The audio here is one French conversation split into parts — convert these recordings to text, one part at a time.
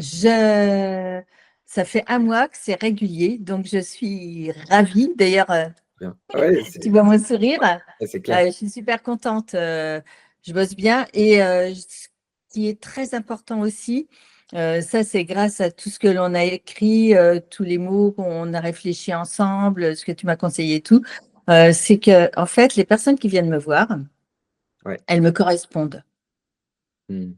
je ça fait un mois que c'est régulier, donc je suis ravie. D'ailleurs, Bien. Ouais, tu vois mon sourire. c'est clair. Je suis super contente. Je bosse bien et ce qui est très important aussi, ça c'est grâce à tout ce que l'on a écrit, tous les mots qu'on a réfléchi ensemble, ce que tu m'as conseillé et tout, c'est que en fait, les personnes qui viennent me voir, Ouais. elles me correspondent. Hmm.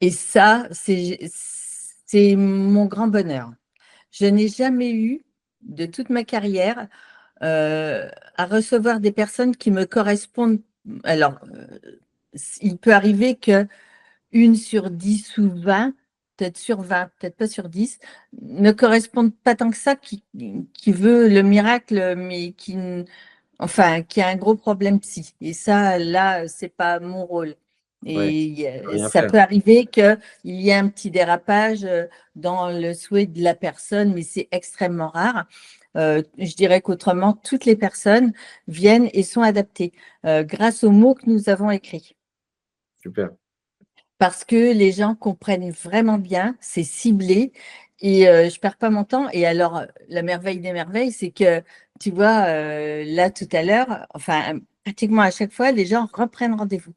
Et ça, c'est mon grand bonheur. Je n'ai jamais eu, de toute ma carrière, à recevoir des personnes qui me correspondent. Alors, il peut arriver que une sur 10 ou 20, peut-être sur 20, peut-être pas sur 10, ne correspondent pas tant que ça, qui veut le miracle, mais enfin, qui a un gros problème psy. Et ça, là, c'est pas mon rôle. Ouais. Et Je peux rien ça faire. peut arriver qu'il y ait un petit dérapage dans le souhait de la personne, mais c'est extrêmement rare. Je dirais qu'autrement, toutes les personnes viennent et sont adaptées grâce aux mots que nous avons écrits. Super. Parce que les gens comprennent vraiment bien, c'est ciblé et je perds pas mon temps. Et alors, la merveille des merveilles, c'est que, tu vois, là, tout à l'heure, enfin, pratiquement à chaque fois, les gens reprennent rendez-vous.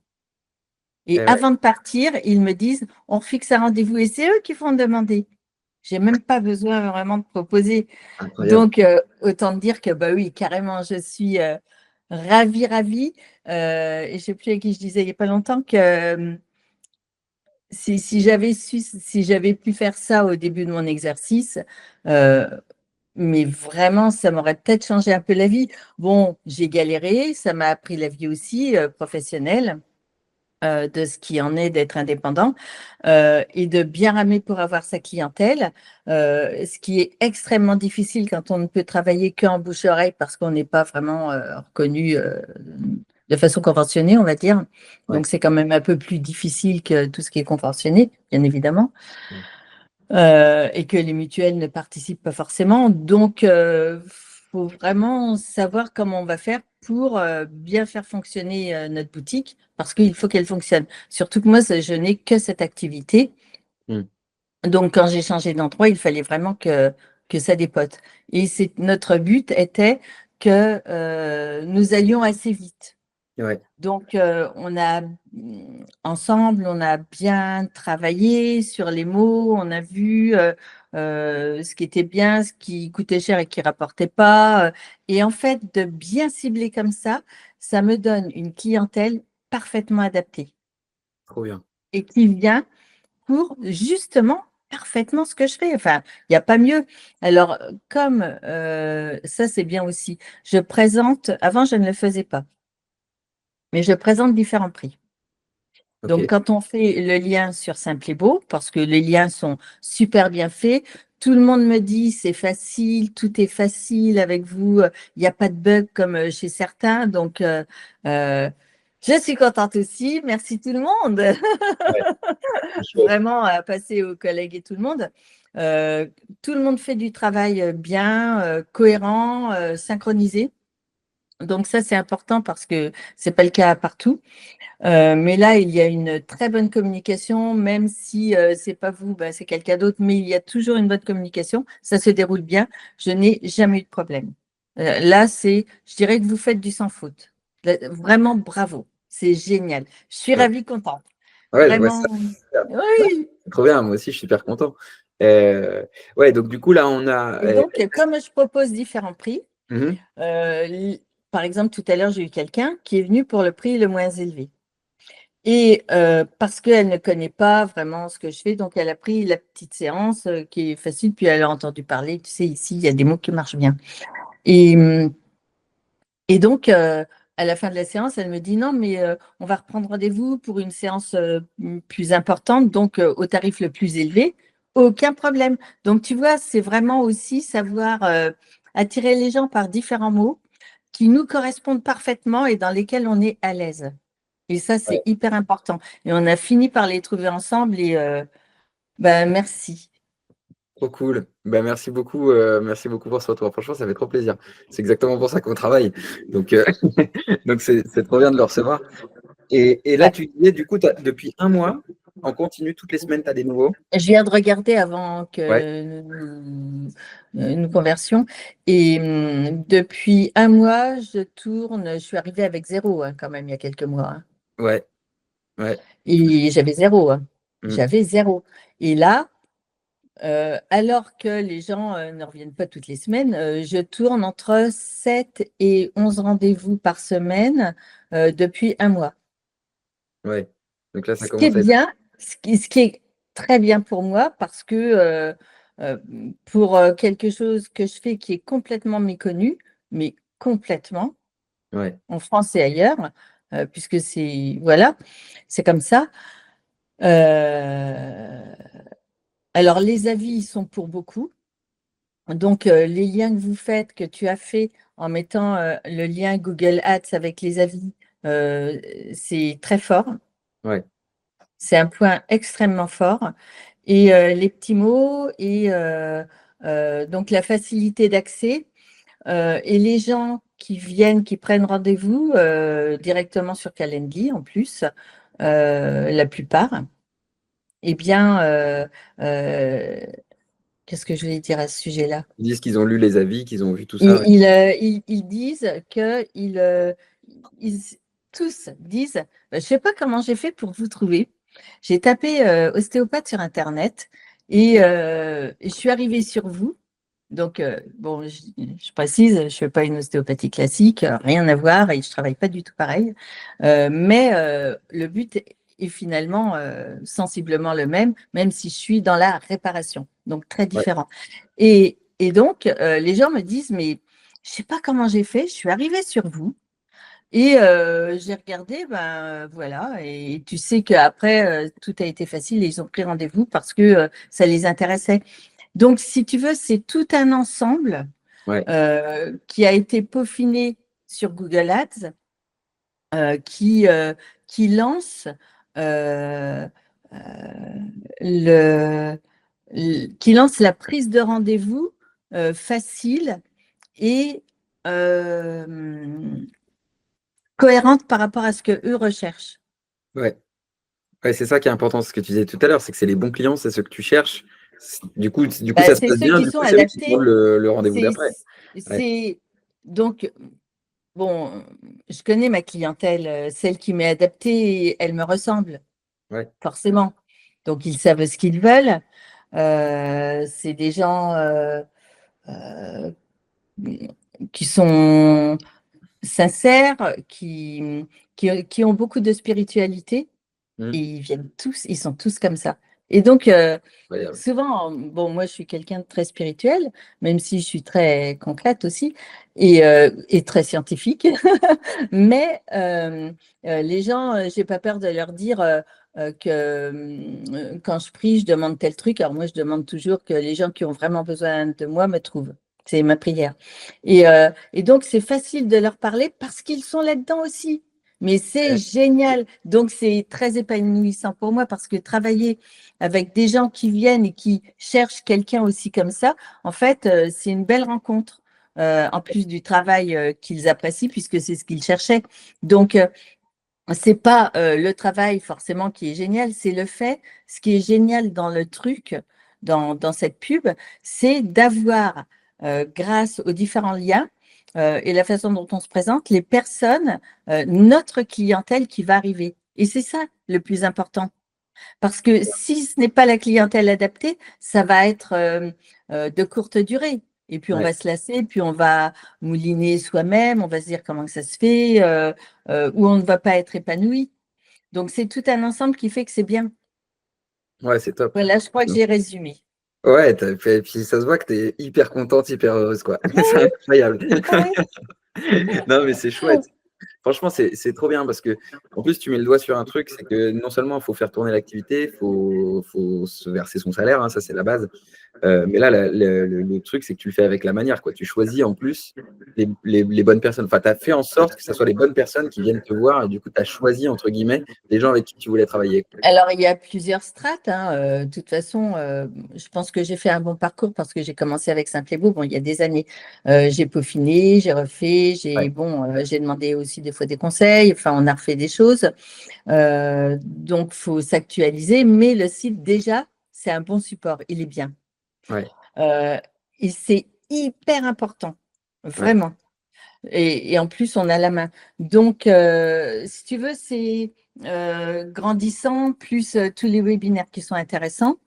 Et Eh ouais, avant de partir, ils me disent, on fixe un rendez-vous et c'est eux qui font demander. J'ai même pas besoin vraiment de proposer. incroyable. Donc, autant dire que, bah oui, carrément, je suis ravie, ravie. Et je sais plus à qui je disais il n'y a pas longtemps que si j'avais su, si j'avais pu faire ça au début de mon exercice, euh, mais vraiment, ça m'aurait peut-être changé un peu la vie. Bon, j'ai galéré, ça m'a appris la vie aussi professionnelle, de ce qui en est d'être indépendant et de bien ramer pour avoir sa clientèle, ce qui est extrêmement difficile quand on ne peut travailler qu'en bouche-oreille parce qu'on n'est pas vraiment reconnu de façon conventionnée, on va dire. Ouais. Donc, c'est quand même un peu plus difficile que tout ce qui est conventionné, bien évidemment, Ouais. et que les mutuelles ne participent pas forcément. Donc, faut vraiment savoir comment on va faire pour bien faire fonctionner notre boutique, parce qu'il faut qu'elle fonctionne. Surtout que moi, je n'ai que cette activité. Hmm. Donc, quand j'ai changé d'endroit, il fallait vraiment que ça dépote. Et notre but était que nous allions assez vite. Ouais. Donc, ensemble, on a bien travaillé sur les mots, on a vu ce qui était bien, ce qui coûtait cher et qui rapportait pas. Et en fait, de bien cibler comme ça me donne une clientèle parfaitement adaptée Trop bien. et qui vient pour justement parfaitement ce que je fais. Enfin, il n'y a pas mieux. Alors, comme ça, c'est bien aussi. Avant, je ne le faisais pas, mais je présente différents prix. Ok. Donc, quand on fait le lien sur Simple et Beau, parce que les liens sont super bien faits, tout le monde me dit c'est facile, tout est facile avec vous, il n'y a pas de bug comme chez certains. Donc, euh, je suis contente aussi. Merci tout le monde. Ouais. C'est chouette. Vraiment à passer aux collègues et tout le monde. Euh, Tout le monde fait du travail bien, cohérent, synchronisé. Donc ça, c'est important parce que c'est pas le cas partout. Mais là, il y a une très bonne communication, même si c'est pas vous, bah, c'est quelqu'un d'autre, mais il y a toujours une bonne communication. Ça se déroule bien. Je n'ai jamais eu de problème. Là, je dirais que vous faites du sans faute. Là, vraiment, bravo. C'est génial. Je suis Ouais. ravie, contente. Ouais, je vois ça. Vraiment. Oui. C'est trop bien. Moi aussi, je suis super content. Euh, ouais, donc du coup, là, on a. Et donc, comme je propose différents prix, Mhm. euh, l- par exemple, tout à l'heure, j'ai eu quelqu'un qui est venu pour le prix le moins élevé. Et parce qu'elle ne connaît pas vraiment ce que je fais, donc elle a pris la petite séance qui est facile, puis elle a entendu parler. Tu sais, ici, il y a des mots qui marchent bien. Et, et donc, à la fin de la séance, elle me dit non, mais on va reprendre rendez-vous pour une séance plus importante, donc au tarif le plus élevé. Aucun problème. Donc, tu vois, c'est vraiment aussi savoir attirer les gens par différents mots qui nous correspondent parfaitement et dans lesquels on est à l'aise. Et ça, Ouais, c'est hyper important. Et on a fini par les trouver ensemble et ben, merci. trop cool. Bah, merci beaucoup pour ce retour. Franchement, ça fait trop plaisir. C'est exactement pour ça qu'on travaille. Donc, donc c'est trop bien de le recevoir. Et là, Ouais. tu disais, du coup, depuis un mois. en continu, toutes les semaines, tu as des nouveaux? Je viens de regarder avant Ouais, que nous conversions. Et depuis un mois, je tourne. Je suis arrivée avec zéro, hein, quand même, il y a quelques mois, hein. ouais, ouais. Et j'avais zéro, hein. Mm. J'avais zéro. Et là, alors que les gens ne reviennent pas toutes les semaines, je tourne entre 7 et 11 rendez-vous par semaine depuis un mois. Ouais. Donc là, ça Ce qui est commence à être. bien, ce qui est très bien pour moi, parce que euh, pour quelque chose que je fais qui est complètement méconnu, mais complètement, Ouais. en France et ailleurs, puisque voilà, c'est comme ça. Euh, alors, les avis, ils sont pour beaucoup. Donc, les liens que vous faites, que tu as fait en mettant le lien Google Ads avec les avis, euh, c'est très fort. Ouais. C'est un point extrêmement fort. Et les petits mots et donc la facilité d'accès et les gens qui viennent, qui prennent rendez-vous directement sur Calendly en plus, la plupart, eh bien, euh, qu'est-ce que je vais dire à ce sujet-là? Ils disent qu'ils ont lu les avis, qu'ils ont vu tout Ils, ça. ils, euh, ils- ils disent que ils- tous disent, je ne sais pas comment j'ai fait pour vous trouver. J'ai tapé ostéopathe sur Internet et je suis arrivée sur vous. Donc, bon, je précise, je ne fais pas une ostéopathie classique, rien à voir et je ne travaille pas du tout pareil. Mais le but est finalement sensiblement le même si je suis dans la réparation, donc très Ouais. différent. Et donc, les gens me disent, mais je ne sais pas comment j'ai fait, je suis arrivée sur vous et j'ai regardé, ben voilà, et tu sais qu'après, tout a été facile et ils ont pris rendez-vous parce que ça les intéressait. Donc, si tu veux, c'est tout un ensemble Ouais. qui a été peaufiné sur Google Ads, euh, qui, euh, qui lance euh, euh, le, qui lance la prise de rendez-vous facile et cohérente par rapport à ce que eux recherchent. Ouais. Ouais, c'est ça qui est important, ce que tu disais tout à l'heure, c'est que c'est les bons clients, c'est ceux que tu cherches. Du coup, Bah, ça se c'est passe ceux bien, qui du sont coup, c'est eux qui te vendent adaptés. le rendez-vous C'est, d'après. Ouais. c'est donc bon. Je connais ma clientèle, celle qui m'est adaptée, elle me ressemble Ouais. forcément. Donc ils savent ce qu'ils veulent. C'est des gens euh, qui sont sincères, qui ont beaucoup de spiritualité Mm. et ils sont tous comme ça. Et donc, Incroyable. souvent, bon, moi, je suis quelqu'un de très spirituel, même si je suis très concrète aussi et très scientifique. Mais les gens, j'ai pas peur de leur dire que quand je prie, je demande tel truc. Alors moi, je demande toujours que les gens qui ont vraiment besoin de moi me trouvent. C'est ma prière. Et donc, c'est facile de leur parler parce qu'ils sont là-dedans aussi. Mais c'est Ouais. génial. Donc, c'est très épanouissant pour moi parce que travailler avec des gens qui viennent et qui cherchent quelqu'un aussi comme ça, en fait, c'est une belle rencontre. En plus du travail qu'ils apprécient, puisque c'est ce qu'ils cherchaient. Donc, c'est pas le travail forcément qui est génial, c'est le fait, ce qui est génial dans le truc, dans cette pub, c'est d'avoir, grâce aux différents liens et la façon dont on se présente, les personnes, notre clientèle qui va arriver. Et c'est ça le plus important. Parce que si ce n'est pas la clientèle adaptée, ça va être de courte durée. Et puis on Ouais. va se lasser, puis on va mouliner soi-même, on va se dire comment ça se fait, ou on ne va pas être épanoui. Donc c'est tout un ensemble qui fait que c'est bien. Ouais, c'est top. Voilà, je crois que j'ai résumé. Ouais, puis ça se voit que tu es hyper contente, hyper heureuse, quoi. Oui, C'est incroyable. oui, Non, mais c'est chouette. Franchement, c'est trop bien parce que, en plus, tu mets le doigt sur un truc, c'est que non seulement il faut faire tourner l'activité, faut se verser son salaire, hein, ça c'est la base, Mais là, le truc, c'est que tu le fais avec la manière, quoi. Tu choisis en plus les bonnes personnes. Enfin, tu as fait en sorte que ce soit les bonnes personnes qui viennent te voir et du coup, tu as choisi, entre guillemets, les gens avec qui tu voulais travailler. Alors, il y a plusieurs strates, hein. De toute façon, je pense que j'ai fait un bon parcours parce que j'ai commencé avec Simple et Beau, bon, il y a des années. J'ai peaufiné, j'ai refait, Ouais, j'ai demandé aussi des fois des conseils. Enfin, on a refait des choses. Donc, il faut s'actualiser. Mais le site, déjà, c'est un bon support. Il est bien. ouais, Euh, et c'est hyper important, ouais, vraiment. Et en plus, on a la main. Donc, si tu veux, c'est grandissant, plus tous les webinaires qui sont intéressants.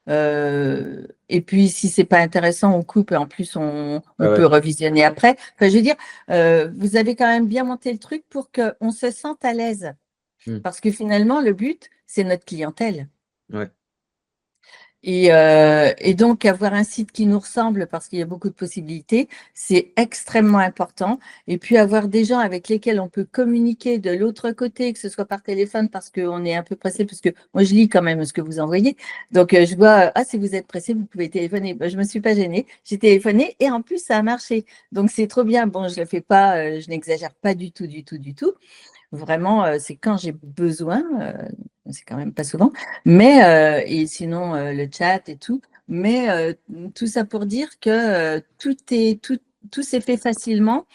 Et puis, si c'est pas intéressant, on coupe et en plus, ouais, on peut ouais. revisionner après. Enfin, je veux dire, vous avez quand même bien monté le truc pour qu'on se sente à l'aise. Hmm. Parce que finalement, le but, c'est notre clientèle. Ouais, Et donc, avoir un site qui nous ressemble, parce qu'il y a beaucoup de possibilités, c'est extrêmement important. Et puis, avoir des gens avec lesquels on peut communiquer de l'autre côté, que ce soit par téléphone, parce qu'on est un peu pressé, parce que moi, je lis quand même ce que vous envoyez. Donc, je vois, ah, si vous êtes pressé, vous pouvez téléphoner. Ben, je ne me suis pas gênée. J'ai téléphoné et en plus, ça a marché. Donc, c'est trop bien. Bon, je ne le fais pas, je n'exagère pas du tout, du tout, du tout. Vraiment, c'est quand j'ai besoin, c'est quand même pas souvent, mais et sinon le chat et tout, mais tout ça pour dire que tout s'est fait facilement.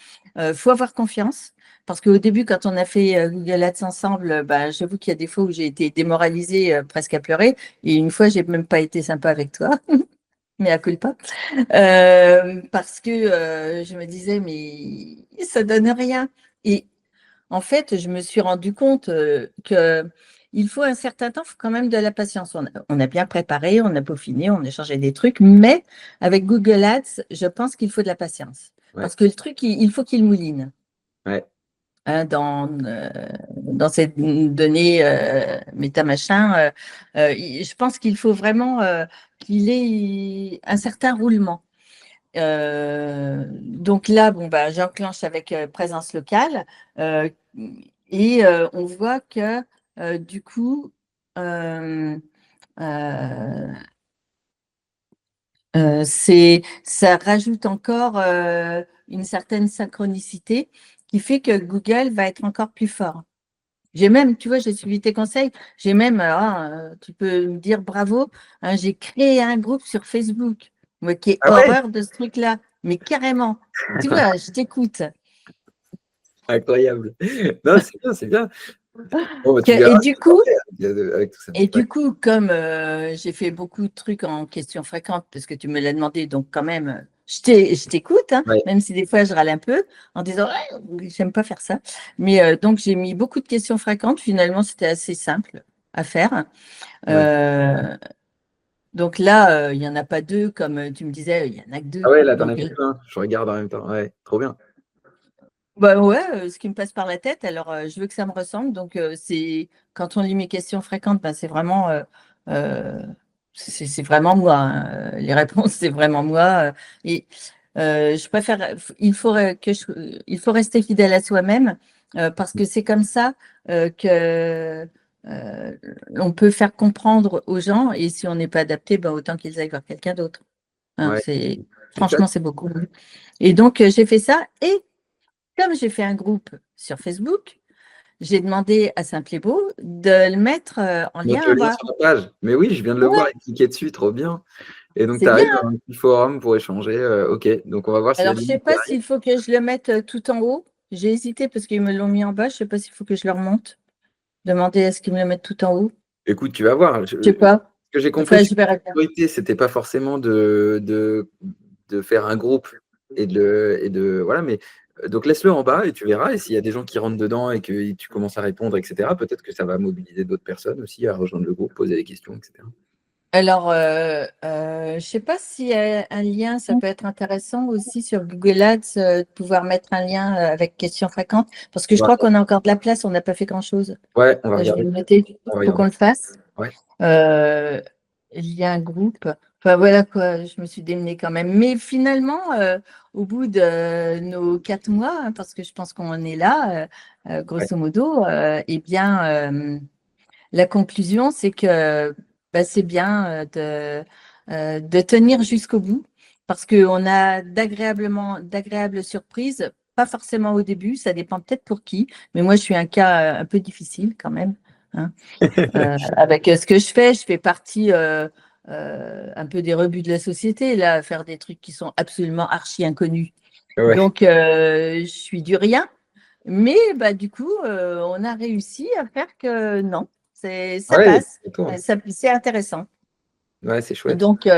Faut avoir confiance. Parce qu'au début, quand on a fait Google Ads ensemble, bah, j'avoue qu'il y a des fois où j'ai été démoralisée, presque à pleurer. Et une fois, j'ai même pas été sympa avec toi, mais à culpa. Parce que je me disais, mais ça donne rien. Et en fait, je me suis rendu compte que il faut un certain temps, il faut quand même de la patience. On a bien préparé, on a peaufiné, on a changé des trucs, mais avec Google Ads, je pense qu'il faut de la patience. ouais, Parce que le truc, il faut qu'il mouline ouais, hein, dans cette donnée méta machin. Je pense qu'il faut vraiment qu'il ait un certain roulement. Donc là, bon, bah, j'enclenche avec présence locale euh, et on voit que du coup, euh, euh, ça rajoute encore une certaine synchronicité qui fait que Google va être encore plus fort. J'ai même, tu vois, j'ai suivi tes conseils. J'ai même, tu peux me dire bravo, hein, j'ai créé un groupe sur Facebook. Moi qui ai ah ouais, horreur de ce truc-là, mais carrément. Tu vois, je t'écoute. incroyable. Non, c'est bien, c'est bien. Bon, bah, tu Et verras du ce que t'en coup, fais avec tout ça. Ouais, comme j'ai fait beaucoup de trucs en questions fréquentes, parce que tu me l'as demandé, donc quand même, je t'écoute, hein, ouais, même si des fois je râle un peu en disant, ouais, j'aime pas faire ça. Mais donc j'ai mis beaucoup de questions fréquentes. Finalement, c'était assez simple à faire. ouais. Euh, donc là, il n'y en a pas deux, comme tu me disais, il y en a que Ah deux. ouais, là, t'en as Donc, fait plein. Je regarde en même temps. Ouais, trop bien. bah ouais, ce qui me passe par la tête, alors je veux que ça me ressemble. Donc, c'est quand on lit mes questions fréquentes, ben, euh, c'est vraiment moi, hein. Les réponses, c'est vraiment moi. Et je préfère, il faut rester fidèle à soi-même parce que c'est comme ça que on peut faire comprendre aux gens. Et si on n'est pas adapté, ben, autant qu'ils aillent voir quelqu'un d'autre. Hein, Ouais. Et ça, franchement, c'est beaucoup. Et donc, j'ai fait ça. Et comme j'ai fait un groupe sur Facebook, j'ai demandé à Simple et Beau de le mettre en lien mettre le en lien bas. sur la page. Mais oui, je viens de le voir Ouais, et cliquer dessus, trop bien. Et donc, tu c'est bien, arrives dans hein. un petit forum pour échanger. Ok, donc on va voir s'il y a Alors, des je ne sais lignes qui pas arrivent. s'il faut que je le mette tout en haut. J'ai hésité parce qu'ils me l'ont mis en bas. Je ne sais pas s'il faut que je le remonte. Demander à ce qu'ils me le mettent tout en haut. Écoute, tu vas voir. Je ne sais pas. Ce que j'ai compris, Enfin, c'est que je verrai bien. la priorité, c'était pas forcément de faire un groupe voilà, mais donc laisse-le en bas et tu verras. Et s'il y a des gens qui rentrent dedans et que tu commences à répondre, etc., peut-être que ça va mobiliser d'autres personnes aussi à rejoindre le groupe, poser des questions, etc. Alors, je ne sais pas si un lien, ça peut être intéressant aussi sur Google Ads, de pouvoir mettre un lien avec questions fréquentes, parce que On je va crois qu'on regarder. a encore de la place, on n'a pas fait grand-chose. Ouais, on va Je vais regarder. le noter, il On va faut regarder. qu'on le fasse. Ouais, Euh, il y a un groupe. Enfin voilà quoi, je me suis démenée quand même. Mais finalement, au bout de nos 4 mois, hein, parce que je pense qu'on en est là, ouais, grosso modo, eh bien, la conclusion, c'est que bah, c'est bien de tenir jusqu'au bout parce qu'on a d'agréables surprises, pas forcément au début, ça dépend peut-être pour qui, mais moi je suis un cas un peu difficile quand même. Hein. Avec ce que je fais partie un peu des rebuts de la société, là, faire des trucs qui sont absolument archi inconnus. Ouais, Donc, je suis du rien, mais bah, du coup, on a réussi à faire que non, ça ouais, passe, c'est tout, hein. c'est intéressant. Ouais, c'est chouette. Donc,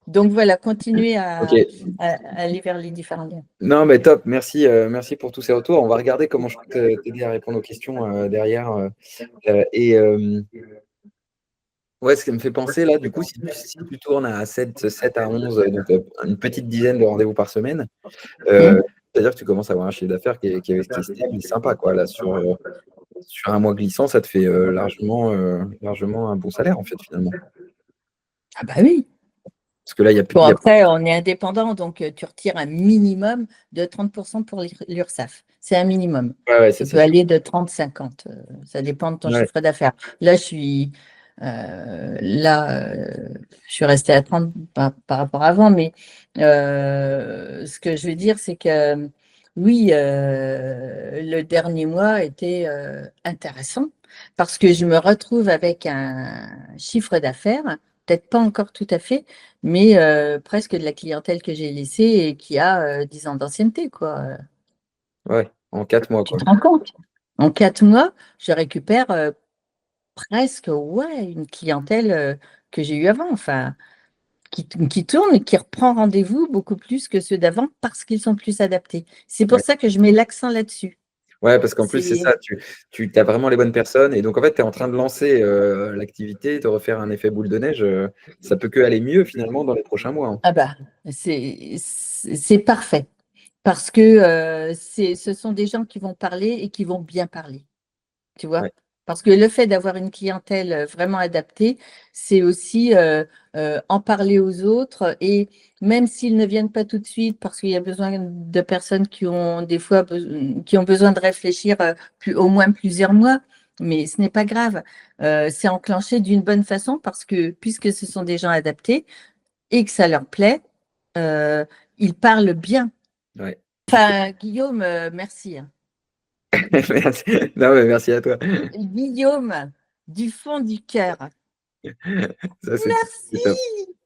donc voilà, continuer Ok. à aller vers les différents liens. Non, mais top. Merci, merci pour tous ces retours. On va regarder comment je peux t'aider à répondre aux questions derrière. Et ouais, ce qui me fait penser là, du coup, si tu tournes à 7 à 11, donc une petite dizaine de rendez-vous par semaine, Hum. c'est-à-dire que tu commences à avoir un chiffre d'affaires qui est stable et sympa, quoi. Là, sur un mois glissant, ça te fait largement un bon salaire, en fait, finalement. Ah bah oui. Parce que là, Bon, après, on est indépendant, donc tu retires un minimum de 30% pour l'URSSAF. C'est un minimum. ouais, ouais, ça Ça c'est peut sûr. aller de 30-50. Ça dépend de ton Ouais, chiffre d'affaires. Là, je suis restée à 30 par rapport à avant, mais ce que je veux dire, c'est que oui, le dernier mois était intéressant parce que je me retrouve avec un chiffre d'affaires, peut-être pas encore tout à fait, mais presque de la clientèle que j'ai laissée et qui a 10 ans d'ancienneté, quoi. ouais, en 4 mois, Tu quoi. te rends compte? En 4 mois, je récupère presque ouais, une clientèle que j'ai eue avant, enfin, qui tourne et qui reprend rendez-vous beaucoup plus que ceux d'avant parce qu'ils sont plus adaptés. C'est pour Ouais. ça que je mets l'accent là-dessus. Ouais, parce qu'en plus, c'est C'est ça, tu as vraiment les bonnes personnes. Et donc, en fait, tu es en train de lancer l'activité, de refaire un effet boule de neige. Ça peut que aller mieux, finalement, dans les prochains mois, hein. ah bah, c'est parfait parce que ce sont des gens qui vont parler et qui vont bien parler. Tu vois? Ouais, Parce que le fait d'avoir une clientèle vraiment adaptée, c'est aussi en parler aux autres et même s'ils ne viennent pas tout de suite parce qu'il y a besoin de personnes qui ont des fois qui ont besoin de réfléchir au moins plusieurs mois, mais ce n'est pas grave. C'est enclenché d'une bonne façon parce que puisque ce sont des gens adaptés et que ça leur plaît, euh, ils parlent bien. ouais. Enfin, Guillaume, merci. Hein. Merci. Non, mais merci à toi. Guillaume, du fond du cœur. Ça, c'est top. Merci.